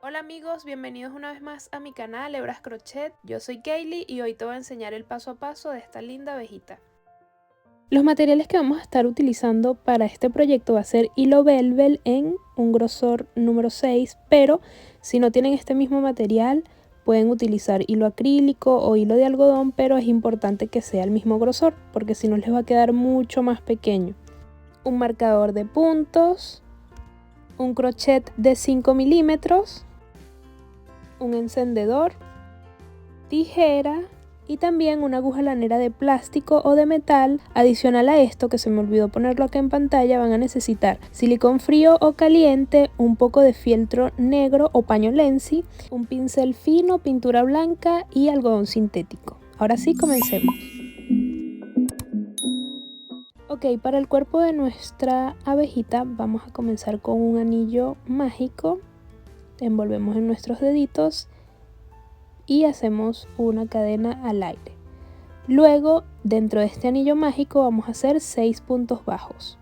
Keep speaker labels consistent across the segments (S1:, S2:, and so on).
S1: Hola amigos, bienvenidos una vez más a mi canal Hebras Crochet. Yo soy Kaylee y hoy te voy a enseñar el paso a paso de esta linda abejita. Los materiales que vamos a estar utilizando para este proyecto va a ser hilo velvet en un grosor número 6, pero si no tienen este mismo material pueden utilizar hilo acrílico o hilo de algodón, pero es importante que sea el mismo grosor porque si no les va a quedar mucho más pequeño. Un marcador de puntos, un crochet de 5 milímetros, un encendedor, tijera y también una aguja lanera de plástico o de metal. Adicional a esto, que se me olvidó ponerlo acá en pantalla, van a necesitar silicón frío o caliente, un poco de fieltro negro o paño Lenzi, un pincel fino, pintura blanca y algodón sintético. Ahora sí, comencemos. Ok, para el cuerpo de nuestra abejita vamos a comenzar con un anillo mágico. Envolvemos en nuestros deditos y hacemos una cadena al aire. Luego, dentro de este anillo mágico vamos a hacer 6 puntos bajos.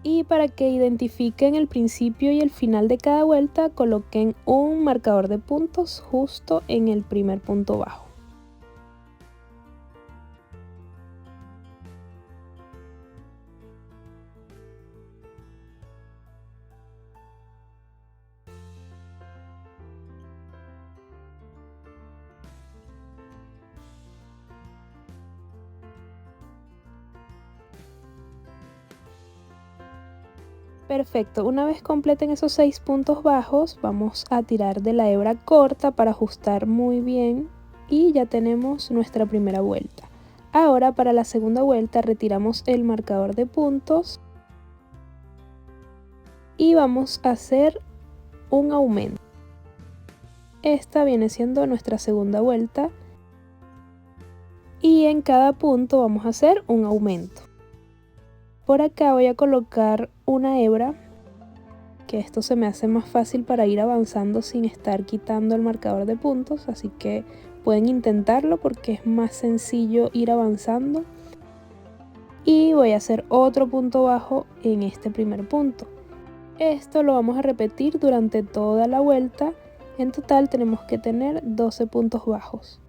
S1: Y para que identifiquen el principio y el final de cada vuelta, coloquen un marcador de puntos justo en el primer punto bajo. Perfecto, una vez completen esos 6 puntos bajos, vamos a tirar de la hebra corta para ajustar muy bien y ya tenemos nuestra primera vuelta. Ahora para la segunda vuelta retiramos el marcador de puntos y vamos a hacer un aumento. Esta viene siendo nuestra segunda vuelta y en cada punto vamos a hacer un aumento. Por acá voy a colocar una hebra, que esto se me hace más fácil para ir avanzando sin estar quitando el marcador de puntos, así que pueden intentarlo porque es más sencillo ir avanzando. Y voy a hacer otro punto bajo en este primer punto. Esto lo vamos a repetir durante toda la vuelta. En total tenemos que tener 12 puntos bajos.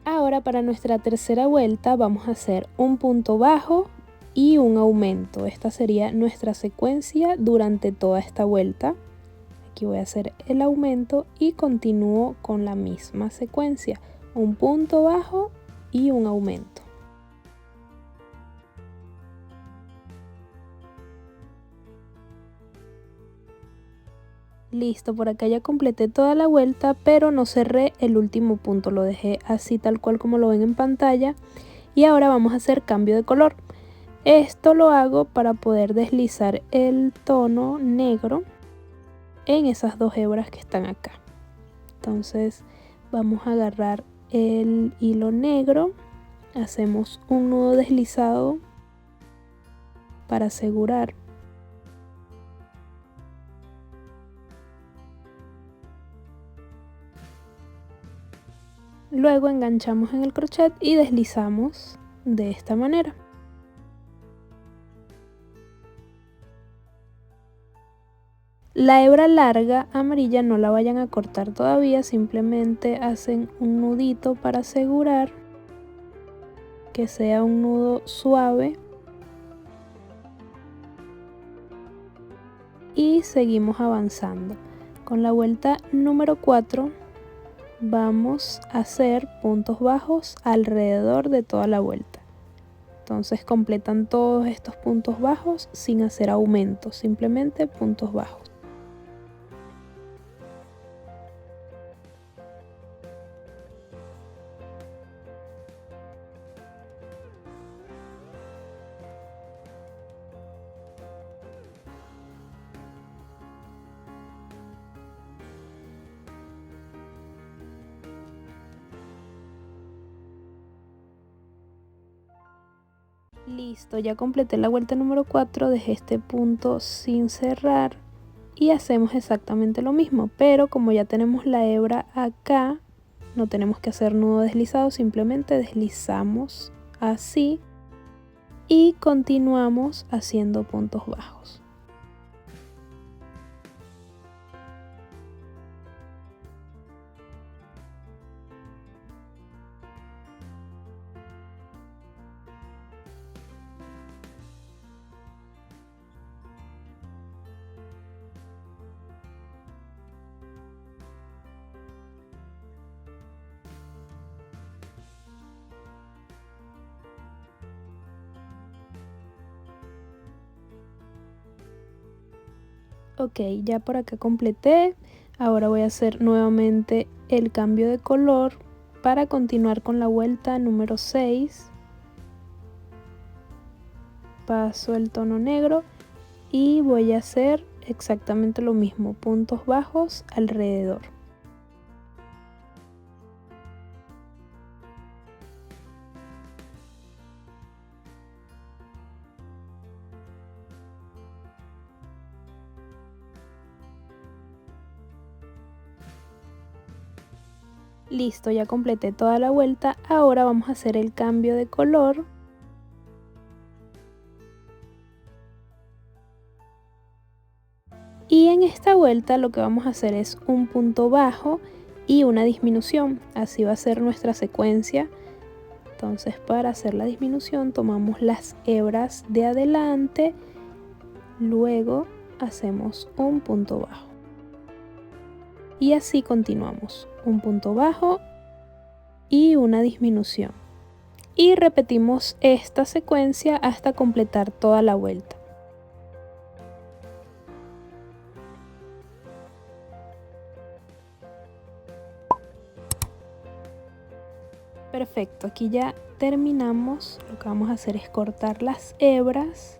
S1: Ahora para nuestra tercera vuelta vamos a hacer un punto bajo y un aumento. Esta sería nuestra secuencia durante toda esta vuelta. Aquí voy a hacer el aumento y continúo con la misma secuencia. Un punto bajo y un aumento. Listo, por acá ya completé toda la vuelta, pero no cerré el último punto, lo dejé así tal cual como lo ven en pantalla. Y ahora vamos a hacer cambio de color. Esto lo hago para poder deslizar el tono negro en esas dos hebras que están acá. Entonces vamos a agarrar el hilo negro, hacemos un nudo deslizado para asegurar. Luego enganchamos en el crochet y deslizamos de esta manera. La hebra larga amarilla no la vayan a cortar todavía, simplemente hacen un nudito para asegurar que sea un nudo suave. Y seguimos avanzando. Con la vuelta número 4 vamos a hacer puntos bajos alrededor de toda la vuelta. Entonces completan todos estos puntos bajos sin hacer aumentos, simplemente puntos bajos. Listo, ya completé la vuelta número 4, dejé este punto sin cerrar y hacemos exactamente lo mismo, pero como ya tenemos la hebra acá, no tenemos que hacer nudo deslizado, simplemente deslizamos así y continuamos haciendo puntos bajos. Ok, ya por acá completé. Ahora voy a hacer nuevamente el cambio de color para continuar con la vuelta número 6. Paso el tono negro y voy a hacer exactamente lo mismo, puntos bajos alrededor. Listo, ya completé toda la vuelta. Ahora vamos a hacer el cambio de color. Y en esta vuelta lo que vamos a hacer es un punto bajo y una disminución. Así va a ser nuestra secuencia. Entonces, para hacer la disminución tomamos las hebras de adelante, luego hacemos un punto bajo. Y así continuamos, un punto bajo y una disminución. Y repetimos esta secuencia hasta completar toda la vuelta. Perfecto, aquí ya terminamos. Lo que vamos a hacer es cortar las hebras.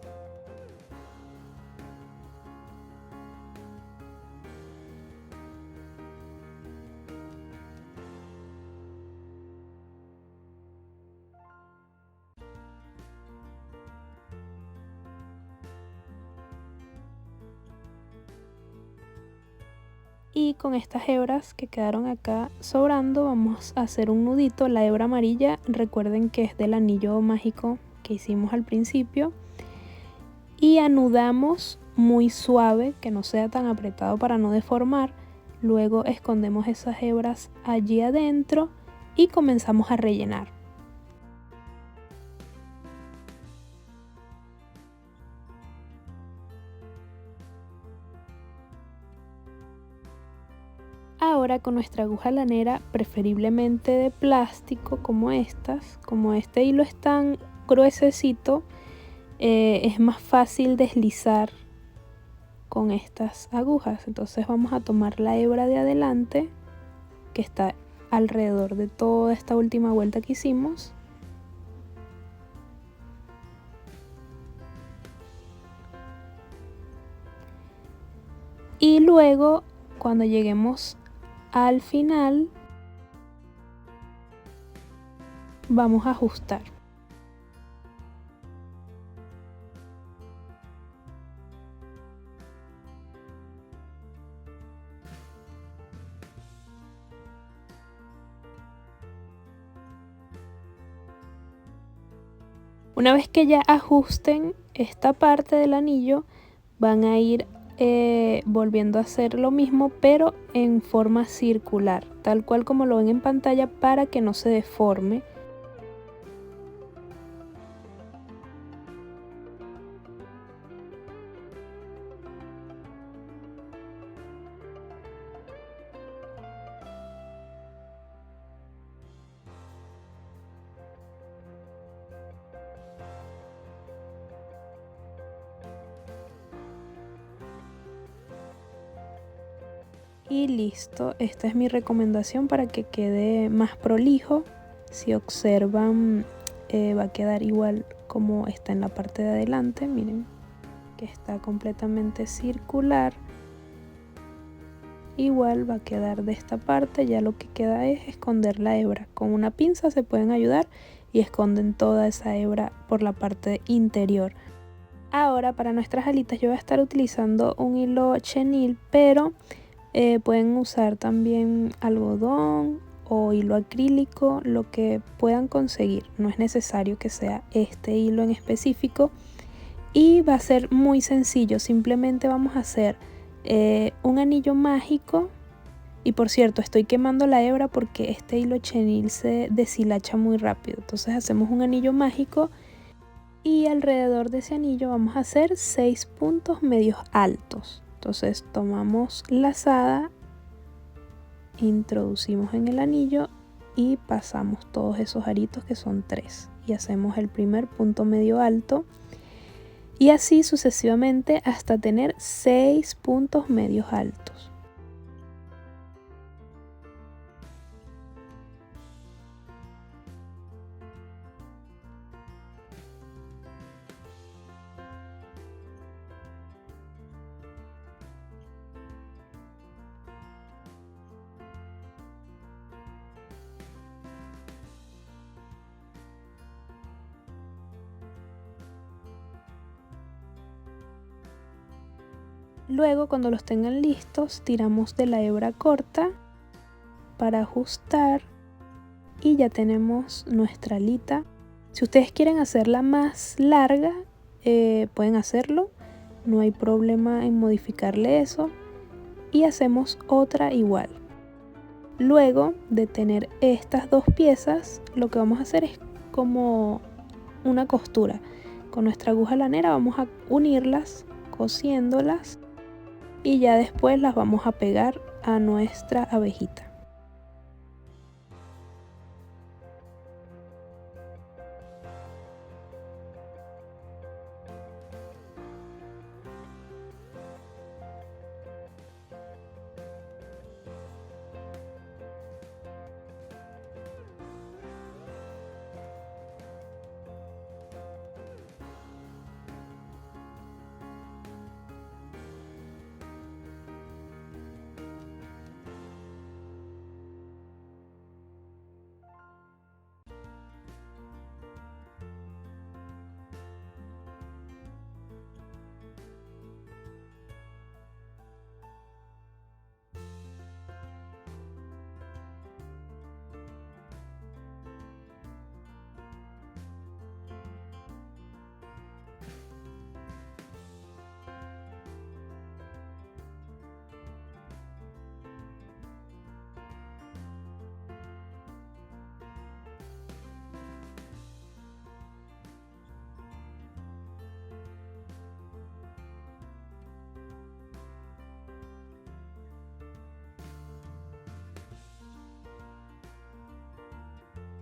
S1: Y con estas hebras que quedaron acá sobrando vamos a hacer un nudito. La hebra amarilla, recuerden que es del anillo mágico que hicimos al principio. Y anudamos muy suave, que no sea tan apretado para no deformar. Luego escondemos esas hebras allí adentro y comenzamos a rellenar. Ahora con nuestra aguja lanera, preferiblemente de plástico como estas, como este hilo es tan gruesecito, es más fácil deslizar con estas agujas. Entonces vamos a tomar la hebra de adelante que está alrededor de toda esta última vuelta que hicimos. Y luego cuando lleguemos al final vamos a ajustar. Una vez que ya ajusten esta parte del anillo, van a ir volviendo a hacer lo mismo, pero en forma circular, tal cual como lo ven en pantalla, para que no se deforme. Y listo, esta es mi recomendación para que quede más prolijo. Si observan, va a quedar igual como está en la parte de adelante. Miren que está completamente circular. Igual va a quedar de esta parte. Ya lo que queda es esconder la hebra. Con una pinza se pueden ayudar y esconden toda esa hebra por la parte interior. Ahora para nuestras alitas yo voy a estar utilizando un hilo chenil, pero pueden usar también algodón o hilo acrílico, lo que puedan conseguir. No es necesario que sea este hilo en específico. Y va a ser muy sencillo, simplemente vamos a hacer un anillo mágico. Y por cierto, estoy quemando la hebra porque este hilo chenil se deshilacha muy rápido. Entonces hacemos un anillo mágico y alrededor de ese anillo vamos a hacer 6 puntos medios altos. Entonces tomamos lazada, introducimos en el anillo y pasamos todos esos aritos, que son 3, y hacemos el primer punto medio alto y así sucesivamente hasta tener 6 puntos medios altos. Luego, cuando los tengan listos, tiramos de la hebra corta para ajustar y ya tenemos nuestra alita. Si ustedes quieren hacerla más larga, pueden hacerlo, no hay problema en modificarle eso, y hacemos otra igual. Luego de tener estas dos piezas, lo que vamos a hacer es como una costura. Con nuestra aguja lanera vamos a unirlas, cosiéndolas, y ya después las vamos a pegar a nuestra abejita.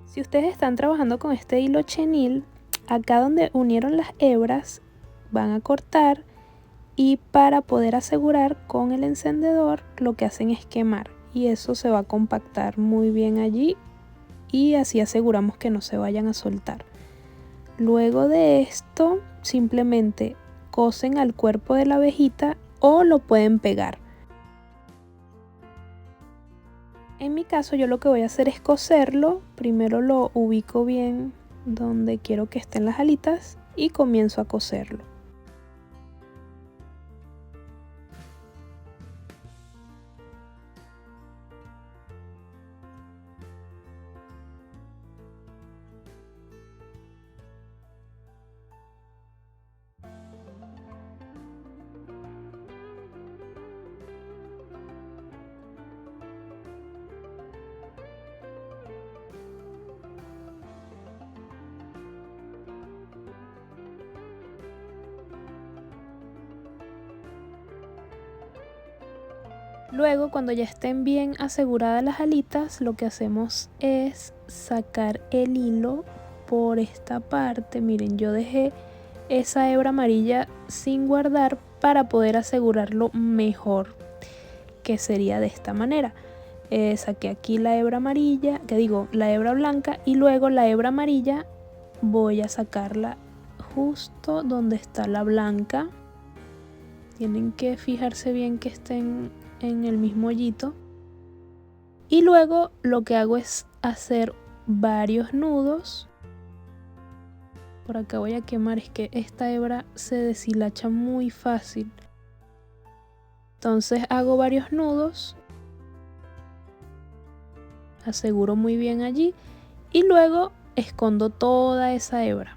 S1: Si ustedes están trabajando con este hilo chenil, acá donde unieron las hebras van a cortar, y para poder asegurar con el encendedor lo que hacen es quemar, y eso se va a compactar muy bien allí y así aseguramos que no se vayan a soltar. Luego de esto simplemente cosen al cuerpo de la abejita o lo pueden pegar. En mi caso yo lo que voy a hacer es coserlo. Primero lo ubico bien donde quiero que estén las alitas y comienzo a coserlo. Luego, cuando ya estén bien aseguradas las alitas, lo que hacemos es sacar el hilo por esta parte. Miren, yo dejé esa hebra amarilla sin guardar para poder asegurarlo mejor, que sería de esta manera. Saqué aquí la hebra amarilla, la hebra blanca, y luego la hebra amarilla voy a sacarla justo donde está la blanca. Tienen que fijarse bien que estén en el mismo hoyito. Y luego lo que hago es hacer varios nudos. Por acá voy a quemar, es que esta hebra se deshilacha muy fácil. Entonces hago varios nudos, aseguro muy bien allí y luego escondo toda esa hebra.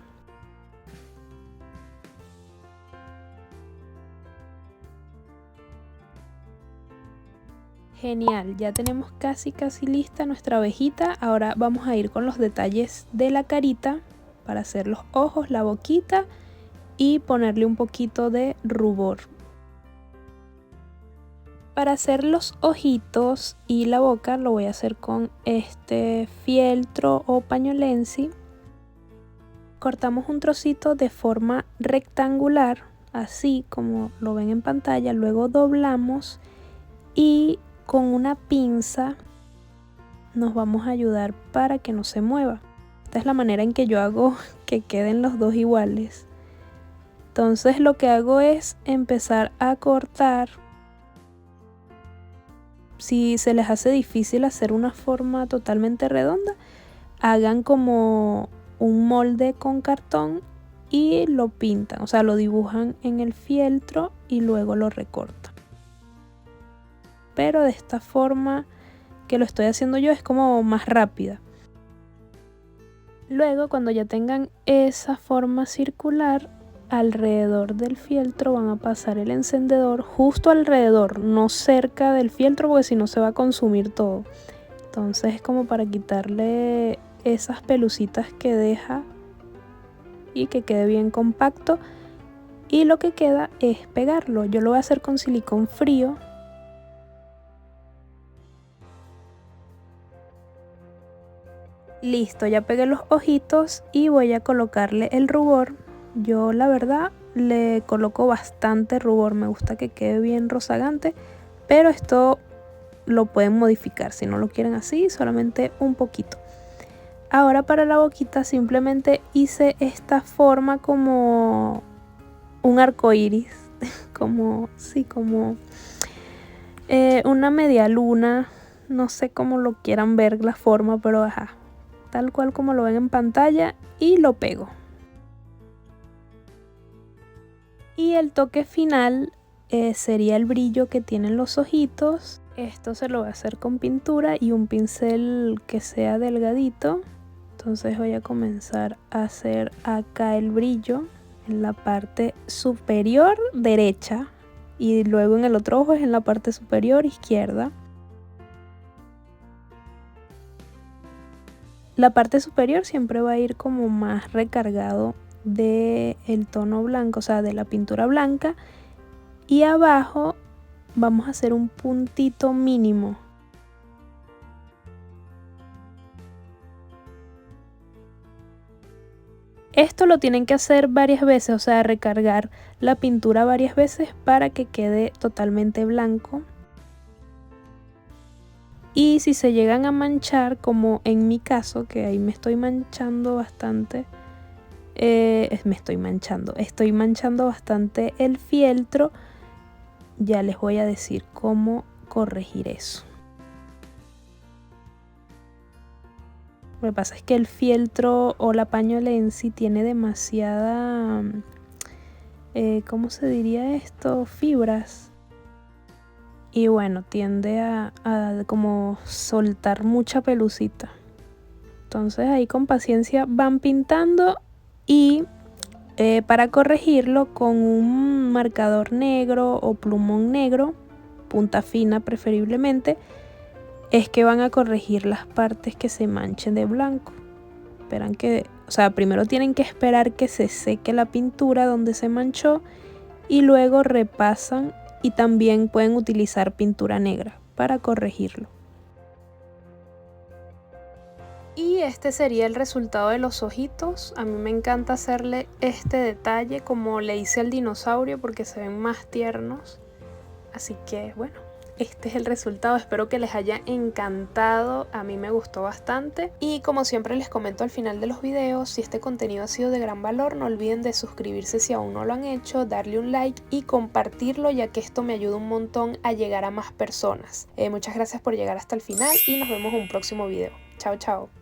S1: Genial, ya tenemos casi lista nuestra abejita. Ahora vamos a ir con los detalles de la carita para hacer los ojos, la boquita y ponerle un poquito de rubor. Para hacer los ojitos y la boca lo voy a hacer con este fieltro o pañolensi. Cortamos un trocito de forma rectangular, así como lo ven en pantalla, luego doblamos y con una pinza nos vamos a ayudar para que no se mueva. Esta es la manera en que yo hago que queden los dos iguales. Entonces lo que hago es empezar a cortar. Si se les hace difícil hacer una forma totalmente redonda, hagan como un molde con cartón y lo pintan, o sea, lo dibujan en el fieltro y luego lo recortan. Pero de esta forma que lo estoy haciendo yo es como más rápida. Luego, cuando ya tengan esa forma circular, alrededor del fieltro van a pasar el encendedor justo alrededor, no cerca del fieltro porque si no se va a consumir todo. Entonces es como para quitarle esas pelucitas que deja y que quede bien compacto. Y lo que queda es pegarlo. Yo lo voy a hacer con silicón frío. Listo, ya pegué los ojitos y voy a colocarle el rubor. Yo la verdad le coloco bastante rubor, me gusta que quede bien rozagante, pero esto lo pueden modificar si no lo quieren así, solamente un poquito. Ahora para la boquita simplemente hice esta forma como un arco iris, como una media luna, no sé cómo lo quieran ver la forma, pero ajá, tal cual como lo ven en pantalla, y lo pego. Y el toque final sería el brillo que tienen los ojitos. Esto se lo voy a hacer con pintura y un pincel que sea delgadito. Entonces voy a comenzar a hacer acá el brillo en la parte superior derecha y luego en el otro ojo es en la parte superior izquierda. La parte superior siempre va a ir como más recargado del tono blanco, o sea, de la pintura blanca, y abajo vamos a hacer un puntito mínimo. Esto lo tienen que hacer varias veces, o sea, recargar la pintura varias veces para que quede totalmente blanco. Y si se llegan a manchar, como en mi caso, que ahí me estoy manchando bastante, estoy manchando bastante el fieltro, ya les voy a decir cómo corregir eso. Lo que pasa es que el fieltro o la pañolensi tiene demasiada, ¿cómo se diría esto? Fibras. Y bueno, tiende a como soltar mucha pelucita. Entonces ahí con paciencia van pintando y para corregirlo con un marcador negro o plumón negro, punta fina preferiblemente, es que van a corregir las partes que se manchen de blanco. Primero tienen que esperar que se seque la pintura donde se manchó y luego repasan y también pueden utilizar pintura negra para corregirlo. Y este sería el resultado de los ojitos. A mí me encanta hacerle este detalle como le hice al dinosaurio porque se ven más tiernos. Así que bueno, este es el resultado. Espero que les haya encantado. A mí me gustó bastante. Y como siempre les comento al final de los videos, si este contenido ha sido de gran valor, no olviden de suscribirse si aún no lo han hecho, darle un like y compartirlo, ya que esto me ayuda un montón a llegar a más personas. Muchas gracias por llegar hasta el final y nos vemos en un próximo video. Chao, chao.